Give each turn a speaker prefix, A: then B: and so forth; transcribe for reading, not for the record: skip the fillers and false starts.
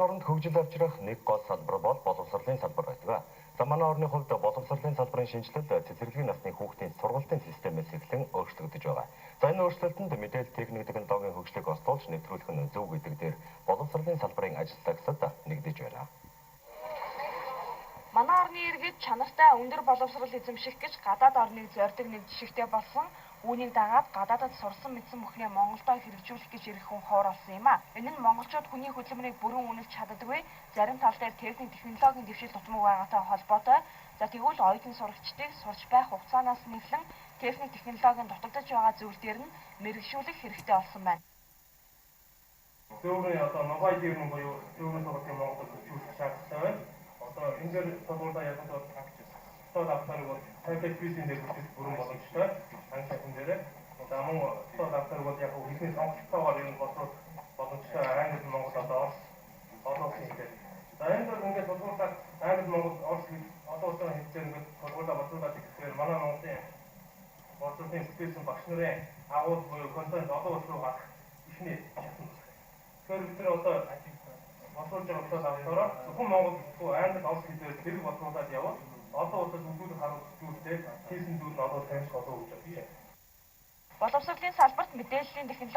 A: оронд хөгжил авчрах нэг гол салбар бол боловсролын салбар байдаг. За манай орны хувьд боловсролын салбарын шинжилэлд цэцэрлэгийн насны хүүхдийн сургалтын системээс эхлэн өөрчлөгдөж байгаа. За энэ өөрчлөлтөнд мэдээлэл техник технологийн хөгжлийг остуулж нэвтрүүлэх нь зөв гэдэг дээр боловсролын салбарын ажилтнууд нэгдэж байна.
B: Манай орны иргэд чанартай өндөр боловсрол эзэмших гэж гадаад орныг зорьдог нэг жишгтэй болсон. Үүнийг дагаад гадаадд сурсан мэдсэн бүхнээ Монголдо хэрэгжүүлэх гэж ирэх хүн ховор болсон юм а. Энэ нь монголчууд хүний хөдөлмөрийг бүрэн үнэлж чаддаггүй, зарим тал дээр техник технологийн дэвшил дутмаг байгаатай холбоотой. За тэгвэл оюутан сурагчдыг сурч байх хугацаанаас нэхлэн техник технологийн дутагдж байгаа зүйл дээр нь мэрэгшүүлэх хэрэгтэй болсон байна.
C: Зөвхөн одоо мобайл дээрэн буюу зөвхөн сургалтын Монголд хэрэгжүүлэх шаардлагатай байна. Одоо энэ дээр тодорхой яг одоо давтар бол тайлбар хийсэн дээр бүрэн боломжтой. Анхаарал дээр за мөн давтар бол яг хэлний сонголтоогоор энэ болоод боломжтой англи Монгол одоо олонсын хэлээр. За энэ дээр ингээд тодорхойлаад англи Монгол одоо удаа хэлцээр ингээд тодорхойлоод тэгэхээр манай Монголын боловсролын специалист багш нарын агуул буюу контент одоо руу гарах ихний шатна. Тэгэхээр бид нар одоо боловсрол жагсаал авахаараа зөвхөн Монгол англи олс хэлээр зэрэг боловсруулаад явал одоо удаа үзүүлэх харуулт зүйлтэй хийсэн зүйл нь одоо таньж болов гэж байна.
B: Боловсролын салбарт мэдээллийн технологи